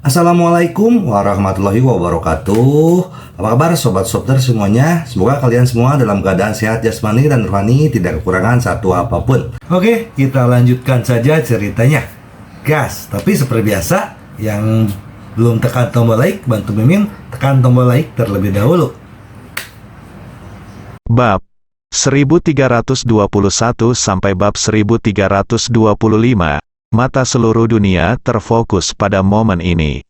Assalamualaikum warahmatullahi wabarakatuh. Apa kabar sobat Sopter semuanya? Semoga kalian semua dalam keadaan sehat jasmani dan rohani, tidak kekurangan satu apapun. Oke, kita lanjutkan saja ceritanya. Gas, tapi seperti biasa, yang belum tekan tombol like, bantu Mimin tekan tombol like terlebih dahulu. Bab 1321 sampai bab 1325. Mata seluruh dunia terfokus pada momen ini.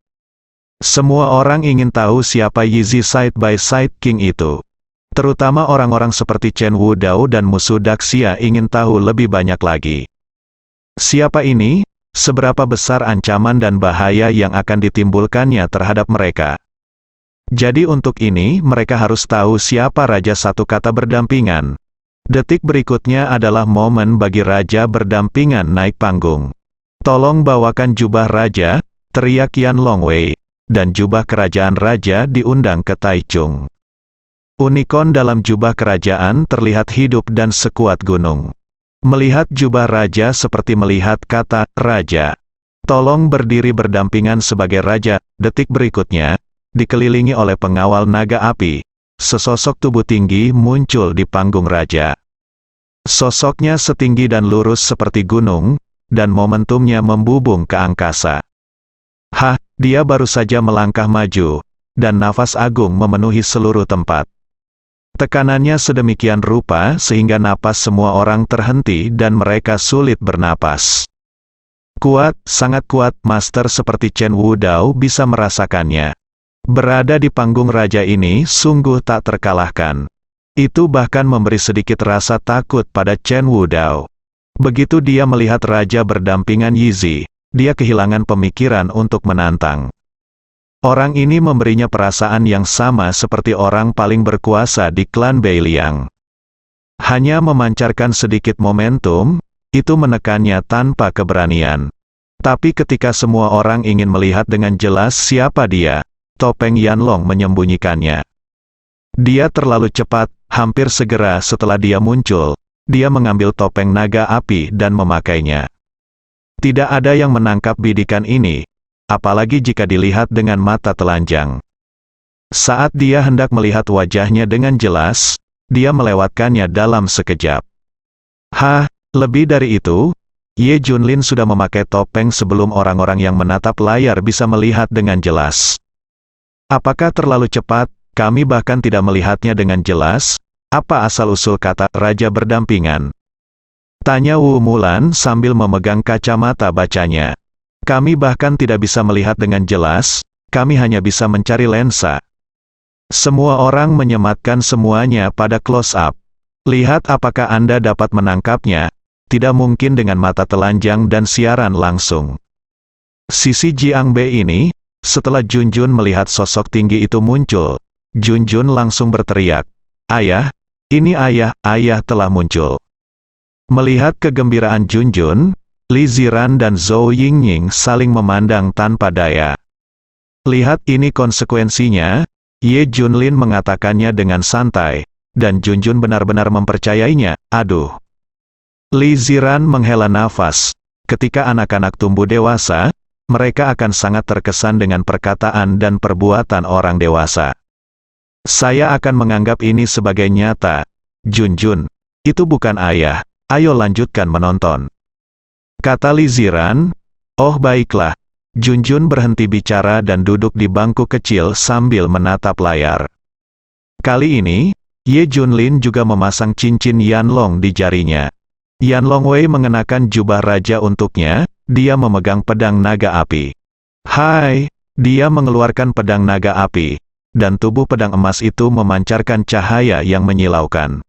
Semua orang ingin tahu siapa Yizi Side by Side King itu. Terutama orang-orang seperti Chen Wudao dan musuh Daxia ingin tahu lebih banyak lagi. Siapa ini? Seberapa besar ancaman dan bahaya yang akan ditimbulkannya terhadap mereka? Jadi untuk ini mereka harus tahu siapa Raja Satu Kata berdampingan. Detik berikutnya adalah momen bagi Raja berdampingan naik panggung. "Tolong bawakan jubah Raja," teriak Yan Longwei, dan jubah kerajaan Raja diundang ke Taichung. Unicorn dalam jubah kerajaan terlihat hidup dan sekuat gunung. Melihat jubah Raja seperti melihat kata Raja. "Tolong berdiri berdampingan sebagai Raja." Detik berikutnya, dikelilingi oleh pengawal naga api, sesosok tubuh tinggi muncul di panggung Raja. Sosoknya setinggi dan lurus seperti gunung, dan momentumnya membubung ke angkasa. Dia baru saja melangkah maju, dan nafas agung memenuhi seluruh tempat. Tekanannya sedemikian rupa sehingga napas semua orang terhenti dan mereka sulit bernapas. Kuat, sangat kuat, master seperti Chen Wudao bisa merasakannya. Berada di panggung Raja ini sungguh tak terkalahkan. Itu bahkan memberi sedikit rasa takut pada Chen Wudao. Begitu dia melihat Raja berdampingan Yizi, dia kehilangan pemikiran untuk menantang. Orang ini memberinya perasaan yang sama seperti orang paling berkuasa di klan Beiliang. Hanya memancarkan sedikit momentum, itu menekannya tanpa keberanian. Tapi ketika semua orang ingin melihat dengan jelas siapa dia, topeng Yanlong menyembunyikannya. Dia terlalu cepat, hampir segera setelah dia muncul. Dia mengambil topeng naga api dan memakainya. Tidak ada yang menangkap bidikan ini, apalagi jika dilihat dengan mata telanjang. Saat dia hendak melihat wajahnya dengan jelas, dia melewatkannya dalam sekejap. Lebih dari itu, Ye Junlin sudah memakai topeng sebelum orang-orang yang menatap layar bisa melihat dengan jelas. Apakah terlalu cepat? Kami bahkan tidak melihatnya dengan jelas. Apa asal-usul kata Raja berdampingan? Tanya Wu Mulan sambil memegang kacamata bacanya. Kami bahkan tidak bisa melihat dengan jelas, kami hanya bisa mencari lensa. Semua orang menyematkan semuanya pada close-up. Lihat apakah Anda dapat menangkapnya, tidak mungkin dengan mata telanjang dan siaran langsung. Sisi Jiangbe ini, setelah Junjun melihat sosok tinggi itu muncul, Junjun langsung berteriak, "Ayah! Ini ayah telah muncul." Melihat kegembiraan Junjun, Li Ziran dan Zhou Yingying saling memandang tanpa daya. "Lihat ini konsekuensinya," Ye Junlin mengatakannya dengan santai, dan Junjun benar-benar mempercayainya. "Aduh." Li Ziran menghela nafas. Ketika anak-anak tumbuh dewasa, mereka akan sangat terkesan dengan perkataan dan perbuatan orang dewasa. "Saya akan menganggap ini sebagai nyata. Junjun, itu bukan ayah. Ayo lanjutkan menonton," kata Li Ziran. "Oh baiklah." Junjun berhenti bicara dan duduk di bangku kecil sambil menatap layar. Kali ini, Ye Junlin juga memasang cincin Yanlong di jarinya. Yan Longwei mengenakan jubah raja untuknya, dia memegang pedang naga api. Dia mengeluarkan pedang naga api. Dan tubuh pedang emas itu memancarkan cahaya yang menyilaukan.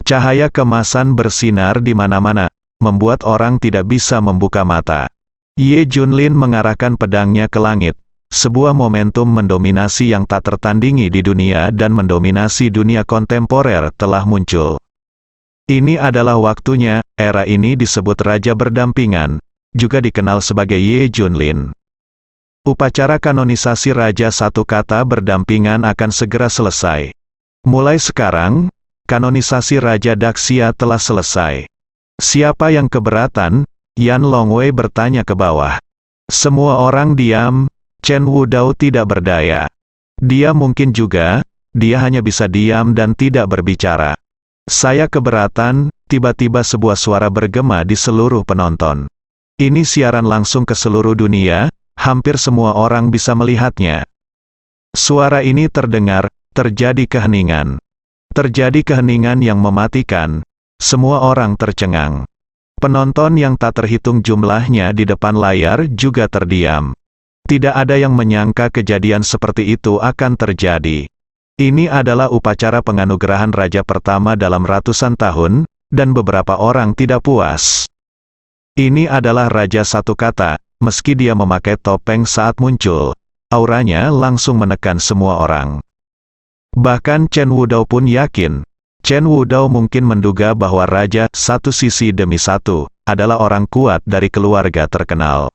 Cahaya kemasan bersinar di mana-mana, membuat orang tidak bisa membuka mata. Ye Junlin mengarahkan pedangnya ke langit. Sebuah momentum mendominasi yang tak tertandingi di dunia dan mendominasi dunia kontemporer telah muncul. Ini adalah waktunya. Era ini disebut Raja Berdampingan, juga dikenal sebagai Ye Junlin. Upacara kanonisasi Raja Satu Kata berdampingan akan segera selesai. Mulai sekarang, kanonisasi Raja Daxia telah selesai. Siapa yang keberatan? Yan Longwei bertanya ke bawah. Semua orang diam. Chen Wudao tidak berdaya. Dia mungkin juga, dia hanya bisa diam dan tidak berbicara. Saya keberatan, tiba-tiba sebuah suara bergema di seluruh penonton. Ini siaran langsung ke seluruh dunia, hampir semua orang bisa melihatnya. Suara ini terdengar, terjadi keheningan. Terjadi keheningan yang mematikan. Semua orang tercengang. Penonton yang tak terhitung jumlahnya di depan layar juga terdiam. Tidak ada yang menyangka kejadian seperti itu akan terjadi. Ini adalah upacara penganugerahan raja pertama dalam ratusan tahun, dan beberapa orang tidak puas. Ini adalah raja satu kata, meski dia memakai topeng saat muncul. Auranya langsung menekan semua orang. Bahkan Chen Wudao pun yakin. Chen Wudao mungkin menduga bahwa raja satu sisi demi satu adalah orang kuat dari keluarga terkenal.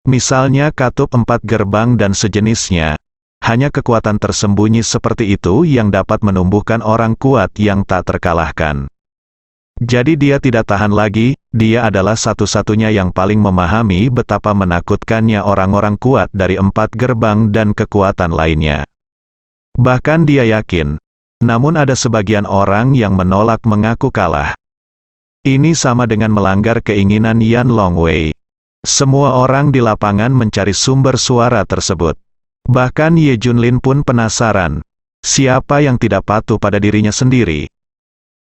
Misalnya katup 4 gerbang dan sejenisnya. Hanya kekuatan tersembunyi seperti itu yang dapat menumbuhkan orang kuat yang tak terkalahkan. Jadi dia tidak tahan lagi, dia adalah satu-satunya yang paling memahami betapa menakutkannya orang-orang kuat dari 4 gerbang dan kekuatan lainnya. Bahkan dia yakin, namun ada sebagian orang yang menolak mengaku kalah. Ini sama dengan melanggar keinginan Yan Longwei. Semua orang di lapangan mencari sumber suara tersebut. Bahkan Ye Junlin pun penasaran, siapa yang tidak patuh pada dirinya sendiri.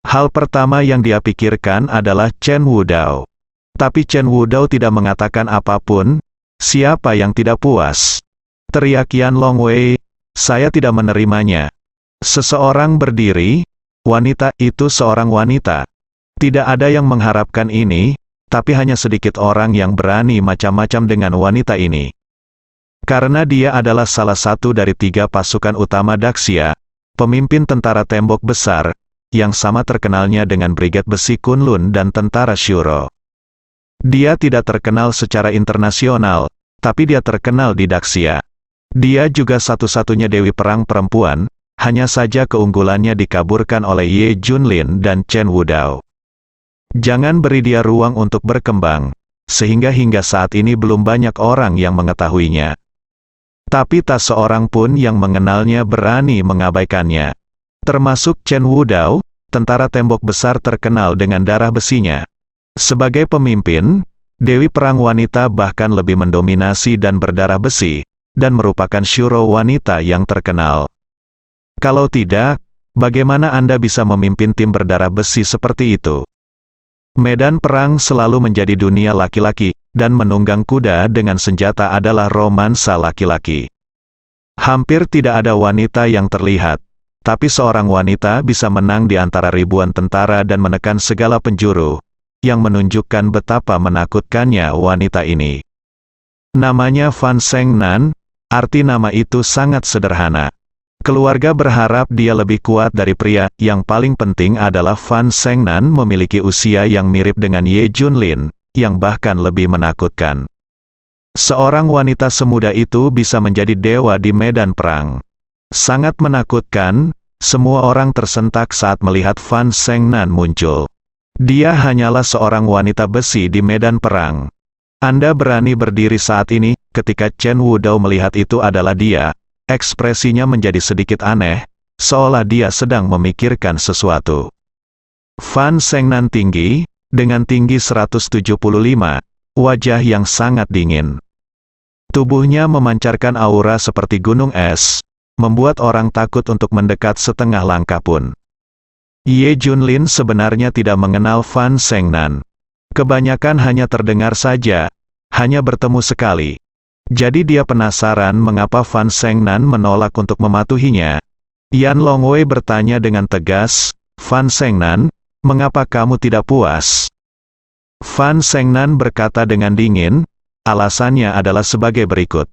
Hal pertama yang dia pikirkan adalah Chen Wudao. Tapi Chen Wudao tidak mengatakan apapun. Siapa yang tidak puas? Teriak Yan Longwei, saya tidak menerimanya. Seseorang berdiri, wanita itu seorang wanita. Tidak ada yang mengharapkan ini, tapi hanya sedikit orang yang berani macam-macam dengan wanita ini. Karena dia adalah salah satu dari 3 pasukan utama Daxia, pemimpin tentara tembok besar, yang sama terkenalnya dengan Brigade Besi Kunlun dan tentara Shuro. Dia tidak terkenal secara internasional, tapi dia terkenal di Daxia. Dia juga satu-satunya dewi perang perempuan, hanya saja keunggulannya dikaburkan oleh Ye Junlin dan Chen Wudao. Jangan beri dia ruang untuk berkembang, sehingga hingga saat ini belum banyak orang yang mengetahuinya. Tapi tak seorang pun yang mengenalnya berani mengabaikannya. Termasuk Chen Wudao, tentara tembok besar terkenal dengan darah besinya. Sebagai pemimpin, dewi perang wanita bahkan lebih mendominasi dan berdarah besi, dan merupakan Shuro wanita yang terkenal. Kalau tidak, bagaimana Anda bisa memimpin tim berdarah besi seperti itu? Medan perang selalu menjadi dunia laki-laki, dan menunggang kuda dengan senjata adalah romansa laki-laki. Hampir tidak ada wanita yang terlihat, tapi seorang wanita bisa menang di antara ribuan tentara dan menekan segala penjuru, yang menunjukkan betapa menakutkannya wanita ini. Namanya Fan Shengnan, arti nama itu sangat sederhana. Keluarga berharap dia lebih kuat dari pria. Yang paling penting adalah Fan Shengnan memiliki usia yang mirip dengan Ye Junlin, yang bahkan lebih menakutkan. Seorang wanita semuda itu bisa menjadi dewa di medan perang. Sangat menakutkan, semua orang tersentak saat melihat Fan Shengnan muncul. Dia hanyalah seorang wanita besi di medan perang. Anda berani berdiri saat ini, ketika Chen Wudao melihat itu adalah dia. Ekspresinya menjadi sedikit aneh, seolah dia sedang memikirkan sesuatu. Fan Shengnan tinggi, dengan tinggi 175, wajah yang sangat dingin. Tubuhnya memancarkan aura seperti gunung es, membuat orang takut untuk mendekat setengah langkah pun. Ye Junlin sebenarnya tidak mengenal Fan Shengnan. Kebanyakan hanya terdengar saja, hanya bertemu sekali. Jadi dia penasaran mengapa Fan Shengnan menolak untuk mematuhinya. Yan Longwei bertanya dengan tegas, Fan Shengnan, mengapa kamu tidak puas? Fan Shengnan berkata dengan dingin, alasannya adalah sebagai berikut.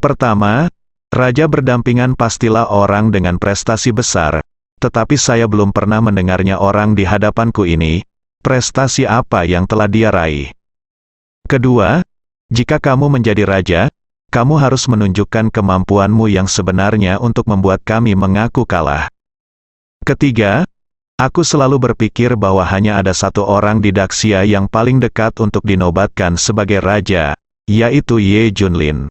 Pertama, raja berdampingan pastilah orang dengan prestasi besar, tetapi saya belum pernah mendengarnya orang di hadapanku ini. Prestasi apa yang telah dia raih? Kedua, jika kamu menjadi raja, kamu harus menunjukkan kemampuanmu yang sebenarnya untuk membuat kami mengaku kalah. Ketiga, aku selalu berpikir bahwa hanya ada satu orang di Daxia yang paling dekat untuk dinobatkan sebagai raja, yaitu Ye Junlin.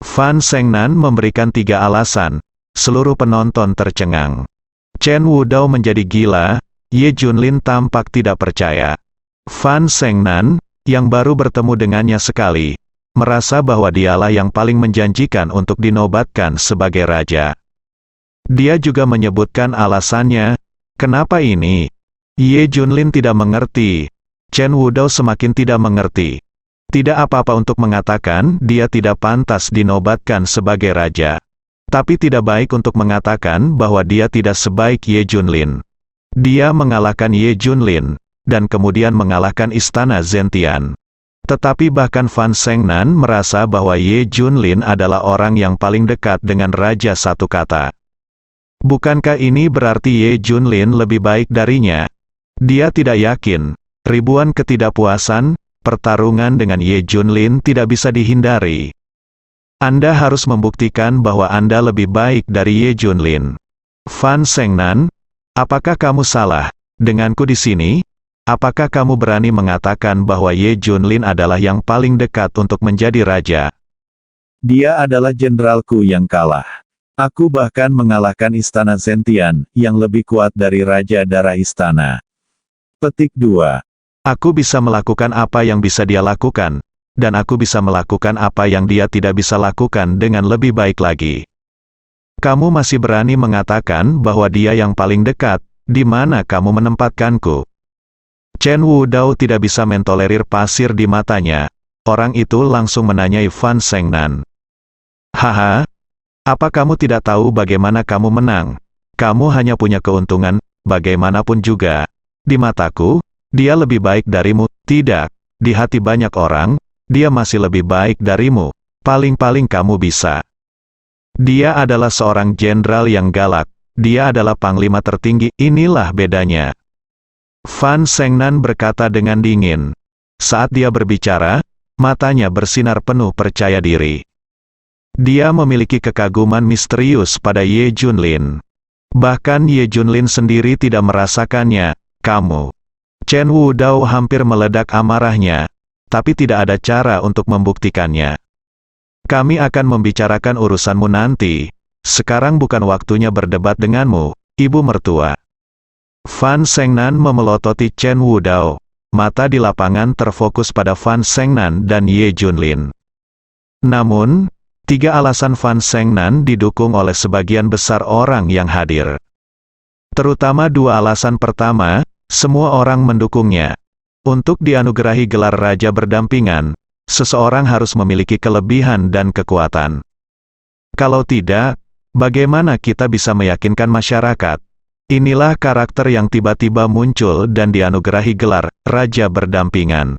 Fan Shengnan memberikan 3 alasan. Seluruh penonton tercengang. Chen Wudao menjadi gila, Ye Junlin tampak tidak percaya. Fan Shengnan, yang baru bertemu dengannya sekali, merasa bahwa dialah yang paling menjanjikan untuk dinobatkan sebagai raja. Dia juga menyebutkan alasannya, kenapa ini? Ye Junlin tidak mengerti. Chen Wudao semakin tidak mengerti. Tidak apa-apa untuk mengatakan dia tidak pantas dinobatkan sebagai raja. Tapi tidak baik untuk mengatakan bahwa dia tidak sebaik Ye Junlin. Dia mengalahkan Ye Junlin, dan kemudian mengalahkan istana Zentian. Tetapi bahkan Fan Shengnan merasa bahwa Ye Junlin adalah orang yang paling dekat dengan raja satu kata. Bukankah ini berarti Ye Junlin lebih baik darinya? Dia tidak yakin. Ribuan ketidakpuasan, pertarungan dengan Ye Junlin tidak bisa dihindari. Anda harus membuktikan bahwa Anda lebih baik dari Ye Junlin. Fan Shengnan, apakah kamu salah denganku di sini? Apakah kamu berani mengatakan bahwa Ye Junlin adalah yang paling dekat untuk menjadi raja? Dia adalah jenderalku yang kalah. Aku bahkan mengalahkan istana Zentian, yang lebih kuat dari Raja Darah Istana. Petik 2. Aku bisa melakukan apa yang bisa dia lakukan, dan aku bisa melakukan apa yang dia tidak bisa lakukan dengan lebih baik lagi. Kamu masih berani mengatakan bahwa dia yang paling dekat, di mana kamu menempatkanku? Chen Wudao tidak bisa mentolerir pasir di matanya. Orang itu langsung menanyai Fan Shengnan. Haha, apa kamu tidak tahu bagaimana kamu menang? Kamu hanya punya keuntungan, bagaimanapun juga. Di mataku, dia lebih baik darimu. Tidak, di hati banyak orang, dia masih lebih baik darimu. Paling-paling kamu bisa. Dia adalah seorang jenderal yang galak. Dia adalah panglima tertinggi. Inilah bedanya. Fan Shengnan berkata dengan dingin. Saat dia berbicara, matanya bersinar penuh percaya diri. Dia memiliki kekaguman misterius pada Ye Junlin. Bahkan Ye Junlin sendiri tidak merasakannya. Kamu. Chen Wudao hampir meledak amarahnya, tapi tidak ada cara untuk membuktikannya. Kami akan membicarakan urusanmu nanti. Sekarang bukan waktunya berdebat denganmu, ibu mertua. Fan Shengnan memelototi Chen Wudao. Mata di lapangan terfokus pada Fan Shengnan dan Ye Junlin. Namun, 3 alasan Fan Shengnan didukung oleh sebagian besar orang yang hadir. Terutama 2 alasan pertama, semua orang mendukungnya. Untuk dianugerahi gelar raja berdampingan, seseorang harus memiliki kelebihan dan kekuatan. Kalau tidak, bagaimana kita bisa meyakinkan masyarakat? Inilah karakter yang tiba-tiba muncul dan dianugerahi gelar raja berdampingan.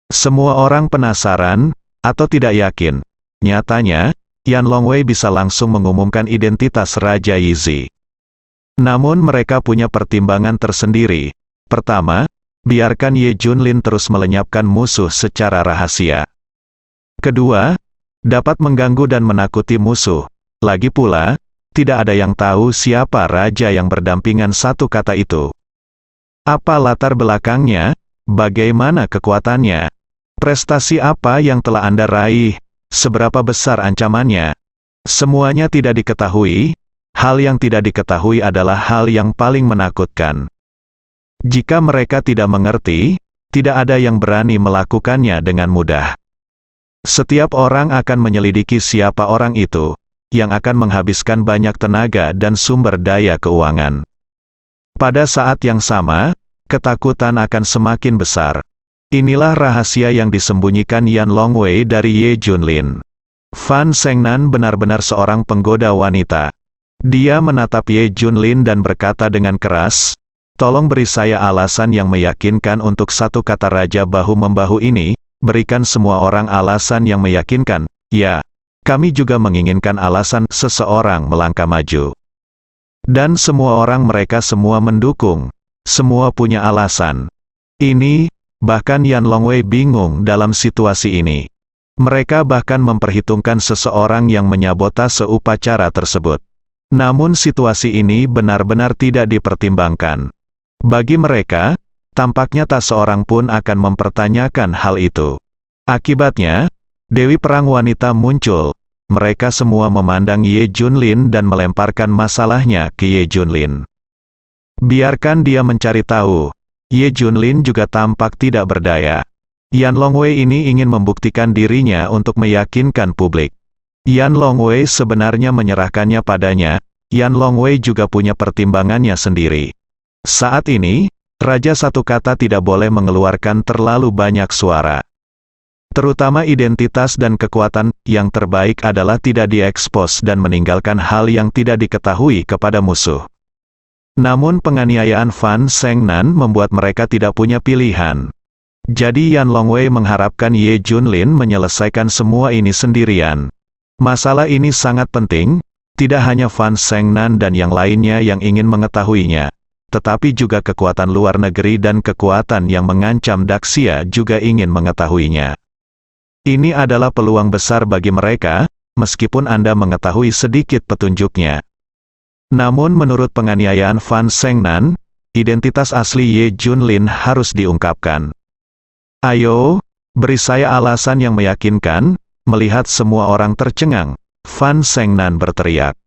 Semua orang penasaran, atau tidak yakin. Nyatanya, Yan Longwei bisa langsung mengumumkan identitas Raja Yizi. Namun mereka punya pertimbangan tersendiri. Pertama, biarkan Ye Junlin terus melenyapkan musuh secara rahasia. Kedua, dapat mengganggu dan menakuti musuh. Lagi pula, tidak ada yang tahu siapa raja yang berdampingan satu kata itu. Apa latar belakangnya? Bagaimana kekuatannya? Prestasi apa yang telah Anda raih? Seberapa besar ancamannya? Semuanya tidak diketahui. Hal yang tidak diketahui adalah hal yang paling menakutkan. Jika mereka tidak mengerti, tidak ada yang berani melakukannya dengan mudah. Setiap orang akan menyelidiki siapa orang itu, yang akan menghabiskan banyak tenaga dan sumber daya keuangan. Pada saat yang sama, ketakutan akan semakin besar. Inilah rahasia yang disembunyikan Yan Longwei dari Ye Junlin. Fan Shengnan benar-benar seorang penggoda wanita. Dia menatap Ye Junlin dan berkata dengan keras, "Tolong beri saya alasan yang meyakinkan untuk satu kata raja bahu-membahu ini." Berikan semua orang alasan yang meyakinkan. Ya, kami juga menginginkan alasan seseorang melangkah maju. Dan semua orang mereka semua mendukung. Semua punya alasan. Ini, bahkan Yan Longwei bingung dalam situasi ini. Mereka bahkan memperhitungkan seseorang yang menyabotase upacara tersebut. Namun situasi ini benar-benar tidak dipertimbangkan. Bagi mereka, tampaknya tak seorang pun akan mempertanyakan hal itu. Akibatnya, Dewi Perang Wanita muncul. mereka semua memandang Ye Junlin dan melemparkan masalahnya ke Ye Junlin. Biarkan dia mencari tahu. Ye Junlin juga tampak tidak berdaya. Yan Longwei ini ingin membuktikan dirinya untuk meyakinkan publik. Yan Longwei sebenarnya menyerahkannya padanya. Yan Longwei juga punya pertimbangannya sendiri. Saat ini, Raja Satu Kata tidak boleh mengeluarkan terlalu banyak suara. Terutama identitas dan kekuatan yang terbaik adalah tidak diekspos dan meninggalkan hal yang tidak diketahui kepada musuh. Namun penganiayaan Fan Shengnan membuat mereka tidak punya pilihan. Jadi Yan Longwei mengharapkan Ye Junlin menyelesaikan semua ini sendirian. Masalah ini sangat penting, tidak hanya Fan Shengnan dan yang lainnya yang ingin mengetahuinya, tetapi juga kekuatan luar negeri dan kekuatan yang mengancam Daxia juga ingin mengetahuinya. Ini adalah peluang besar bagi mereka, meskipun Anda mengetahui sedikit petunjuknya. Namun menurut penganiayaan Fan Shengnan, identitas asli Ye Junlin harus diungkapkan. Ayo, beri saya alasan yang meyakinkan. Melihat semua orang tercengang, Fan Shengnan berteriak.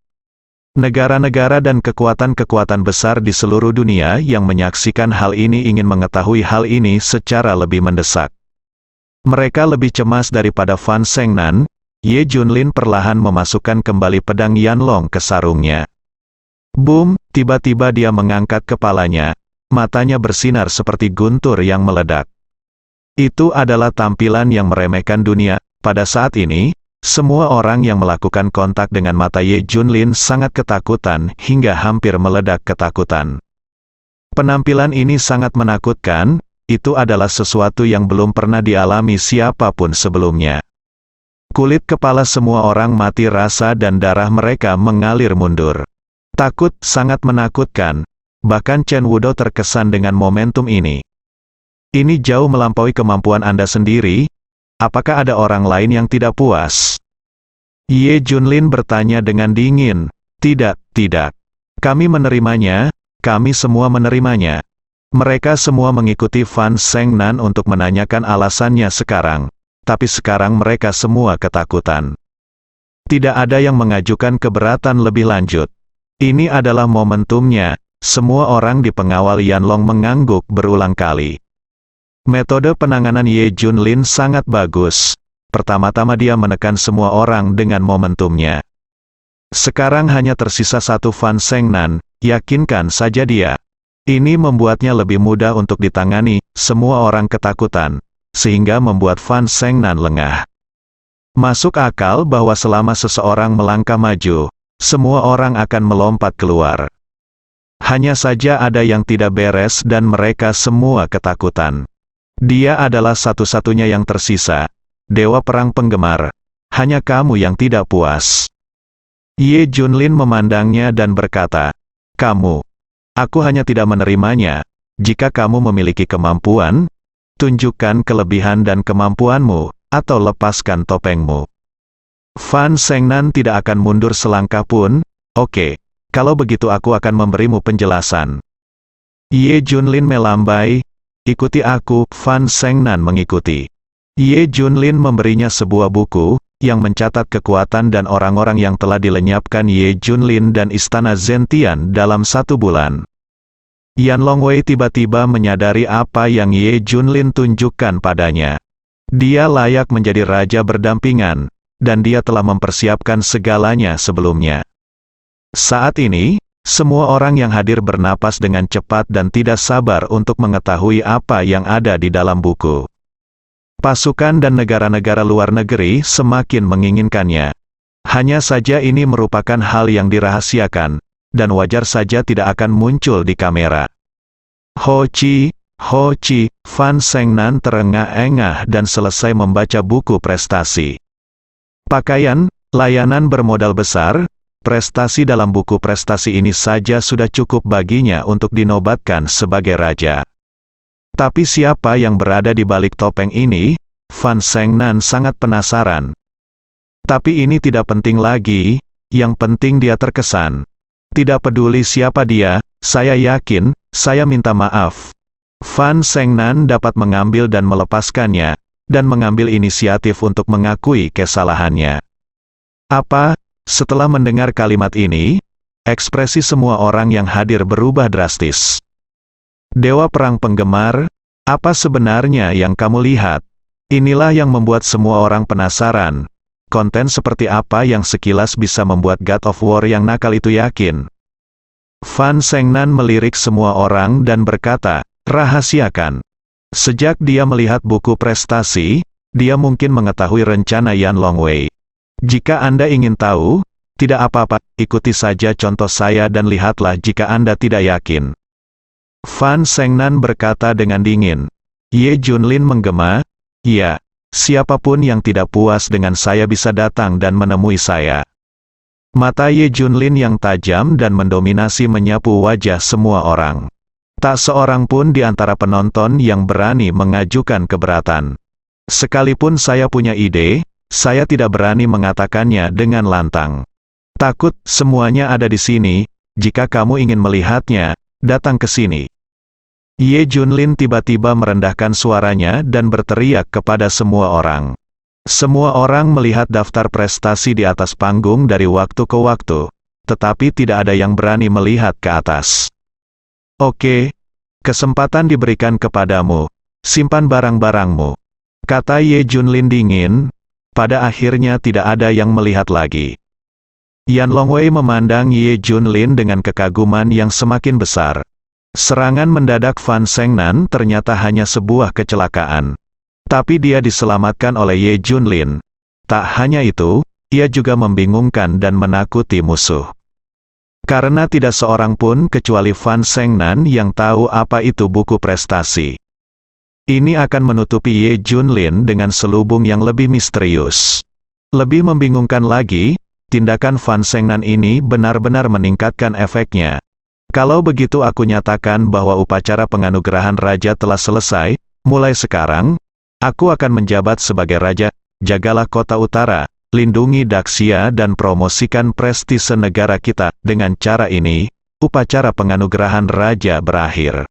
Negara-negara dan kekuatan-kekuatan besar di seluruh dunia yang menyaksikan hal ini ingin mengetahui hal ini secara lebih mendesak. Mereka lebih cemas daripada Fan Shengnan. Ye Junlin perlahan memasukkan kembali pedang Yanlong ke sarungnya. Boom, tiba-tiba dia mengangkat kepalanya, matanya bersinar seperti guntur yang meledak. Itu adalah tampilan yang meremehkan dunia. Pada saat ini, semua orang yang melakukan kontak dengan mata Ye Junlin sangat ketakutan hingga hampir meledak ketakutan. Penampilan ini sangat menakutkan, itu adalah sesuatu yang belum pernah dialami siapapun sebelumnya. Kulit kepala semua orang mati rasa dan darah mereka mengalir mundur. Takut, sangat menakutkan, bahkan Chen Wudo terkesan dengan momentum ini. Ini jauh melampaui kemampuan Anda sendiri. Apakah ada orang lain yang tidak puas? Ye Junlin bertanya dengan dingin. Tidak, tidak. Kami menerimanya, kami semua menerimanya. Mereka semua mengikuti Fan Shengnan untuk menanyakan alasannya sekarang. Tapi sekarang mereka semua ketakutan. Tidak ada yang mengajukan keberatan lebih lanjut. Ini adalah momentumnya. Semua orang di pengawal Yanlong mengangguk berulang kali. Metode penanganan Ye Junlin sangat bagus. Pertama-tama dia menekan semua orang dengan momentumnya. Sekarang hanya tersisa satu Fan Shengnan, yakinkan saja dia. Ini membuatnya lebih mudah untuk ditangani, semua orang ketakutan, sehingga membuat Fan Shengnan lengah. Masuk akal bahwa selama seseorang melangkah maju, semua orang akan melompat keluar. Hanya saja ada yang tidak beres dan mereka semua ketakutan. Dia adalah satu-satunya yang tersisa. Dewa perang penggemar. Hanya kamu yang tidak puas. Ye Junlin memandangnya dan berkata, kamu. Aku hanya tidak menerimanya. Jika kamu memiliki kemampuan, tunjukkan kelebihan dan kemampuanmu, atau lepaskan topengmu. Fan Shengnan tidak akan mundur selangkah pun. Oke, kalau begitu aku akan memberimu penjelasan. Ye Junlin melambai. Ikuti aku, Fan Shengnan mengikuti. Ye Junlin memberinya sebuah buku, yang mencatat kekuatan dan orang-orang yang telah dilenyapkan Ye Junlin dan Istana Zentian dalam 1 bulan. Yan Longwei tiba-tiba menyadari apa yang Ye Junlin tunjukkan padanya. Dia layak menjadi raja berdampingan, dan dia telah mempersiapkan segalanya sebelumnya. Saat ini, semua orang yang hadir bernapas dengan cepat dan tidak sabar untuk mengetahui apa yang ada di dalam buku. Pasukan dan negara-negara luar negeri semakin menginginkannya. Hanya saja ini merupakan hal yang dirahasiakan, dan wajar saja tidak akan muncul di kamera. Ho Chi, Fan Shengnan terengah-engah dan selesai membaca buku prestasi. Pakaian, layanan bermodal besar. Prestasi dalam buku prestasi ini saja sudah cukup baginya untuk dinobatkan sebagai raja. Tapi siapa yang berada di balik topeng ini? Fan Shengnan sangat penasaran. Tapi ini tidak penting lagi, yang penting dia terkesan. Tidak peduli siapa dia, saya yakin, saya minta maaf. Fan Shengnan dapat mengambil dan melepaskannya, dan mengambil inisiatif untuk mengakui kesalahannya. Apa? Setelah mendengar kalimat ini, ekspresi semua orang yang hadir berubah drastis. Dewa Perang penggemar, apa sebenarnya yang kamu lihat? Inilah yang membuat semua orang penasaran. Konten seperti apa yang sekilas bisa membuat God of War yang nakal itu yakin? Fan Zhengnan melirik semua orang dan berkata, rahasiakan. Sejak dia melihat buku prestasi, dia mungkin mengetahui rencana Yan Longwei. Jika Anda ingin tahu, tidak apa-apa, ikuti saja contoh saya dan lihatlah jika Anda tidak yakin. Fan Zhengnan berkata dengan dingin. Ye Junlin menggema, ya, siapapun yang tidak puas dengan saya bisa datang dan menemui saya. Mata Ye Junlin yang tajam dan mendominasi menyapu wajah semua orang. Tak seorang pun di antara penonton yang berani mengajukan keberatan. Sekalipun saya punya ide, saya tidak berani mengatakannya dengan lantang. Takut, semuanya ada di sini, jika kamu ingin melihatnya, datang ke sini. Ye Junlin tiba-tiba merendahkan suaranya dan berteriak kepada semua orang. Semua orang melihat daftar prestasi di atas panggung dari waktu ke waktu, tetapi tidak ada yang berani melihat ke atas. Oke, kesempatan diberikan kepadamu. Simpan barang-barangmu, kata Ye Junlin dingin. Pada akhirnya tidak ada yang melihat lagi. Yan Longwei memandang Ye Junlin dengan kekaguman yang semakin besar. Serangan mendadak Fan Zhengnan ternyata hanya sebuah kecelakaan. Tapi dia diselamatkan oleh Ye Junlin. Tak hanya itu, ia juga membingungkan dan menakuti musuh. Karena tidak seorang pun kecuali Fan Zhengnan yang tahu apa itu buku prestasi. Ini akan menutupi Ye Junlin dengan selubung yang lebih misterius. Lebih membingungkan lagi, tindakan Fan Zhengnan ini benar-benar meningkatkan efeknya. Kalau begitu aku nyatakan bahwa upacara penganugerahan raja telah selesai, mulai sekarang, aku akan menjabat sebagai raja. Jagalah kota utara, lindungi Daxia dan promosikan prestise negara kita. Dengan cara ini, upacara penganugerahan raja berakhir.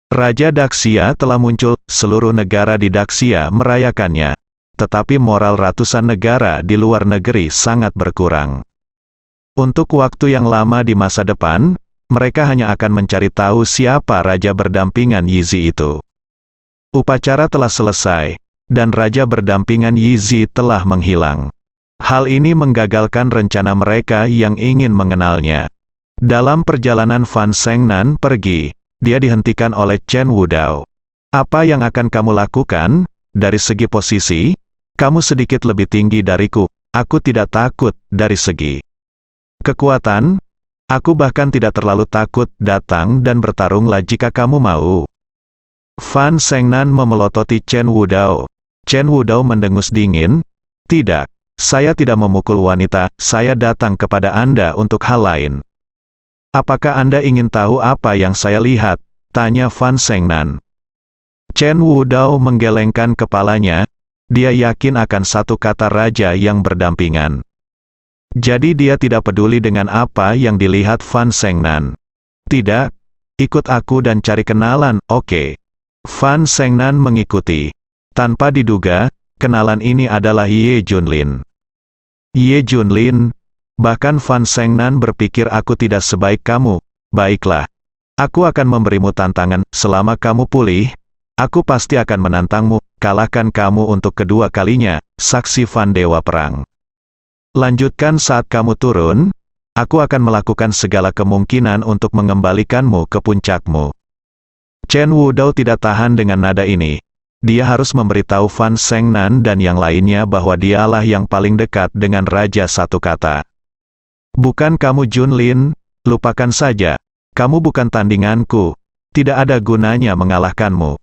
Raja Daxia telah muncul, seluruh negara di Daxia merayakannya. Tetapi moral ratusan negara di luar negeri sangat berkurang. Untuk waktu yang lama di masa depan, mereka hanya akan mencari tahu siapa raja berdampingan Yizi itu. Upacara telah selesai, dan raja berdampingan Yizi telah menghilang. Hal ini menggagalkan rencana mereka yang ingin mengenalnya. Dalam perjalanan Fan Zhengnan pergi, dia dihentikan oleh Chen Wudao. Apa yang akan kamu lakukan? Dari segi posisi, kamu sedikit lebih tinggi dariku. Aku tidak takut dari segi kekuatan. Aku bahkan tidak terlalu takut. Datang dan bertarunglah jika kamu mau. Fan Zhengnan memelototi Chen Wudao. Chen Wudao mendengus dingin. Tidak, saya tidak memukul wanita. Saya datang kepada Anda untuk hal lain. Apakah Anda ingin tahu apa yang saya lihat? Tanya Fan Zhengnan. Chen Wudao menggelengkan kepalanya. Dia yakin akan satu kata raja yang berdampingan. Jadi dia tidak peduli dengan apa yang dilihat Fan Zhengnan. Tidak, ikut aku dan cari kenalan, oke. Fan Zhengnan mengikuti. Tanpa diduga, kenalan ini adalah Ye Junlin. Ye Junlin. Bahkan Fan Zhengnan berpikir aku tidak sebaik kamu. Baiklah. Aku akan memberimu tantangan. Selama kamu pulih, aku pasti akan menantangmu. Kalahkan kamu untuk kedua kalinya. Saksi Fan Dewa Perang. Lanjutkan saat kamu turun. Aku akan melakukan segala kemungkinan untuk mengembalikanmu ke puncakmu. Chen Wudao tidak tahan dengan nada ini. Dia harus memberitahu Fan Zhengnan dan yang lainnya bahwa dialah yang paling dekat dengan Raja Satu Kata. Bukan kamu Junlin, lupakan saja. Kamu bukan tandinganku. Tidak ada gunanya mengalahkanmu.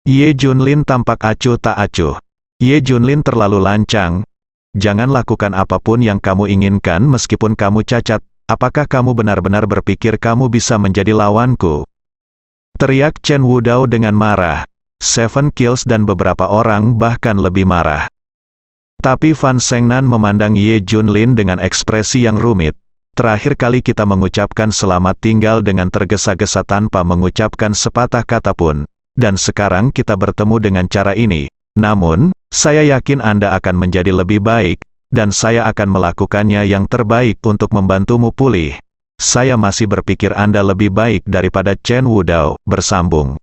Ye Junlin tampak acuh tak acuh. Ye Junlin terlalu lancang. Jangan lakukan apapun yang kamu inginkan meskipun kamu cacat. Apakah kamu benar-benar berpikir kamu bisa menjadi lawanku? Teriak Chen Wudao dengan marah. Seven Kills dan beberapa orang bahkan lebih marah. Tapi Fan Zhengnan memandang Ye Junlin dengan ekspresi yang rumit. Terakhir kali kita mengucapkan selamat tinggal dengan tergesa-gesa tanpa mengucapkan sepatah kata pun. Dan sekarang kita bertemu dengan cara ini. Namun, saya yakin Anda akan menjadi lebih baik. dan saya akan melakukannya yang terbaik untuk membantumu pulih. Saya masih berpikir Anda lebih baik daripada Chen Wudao, bersambung.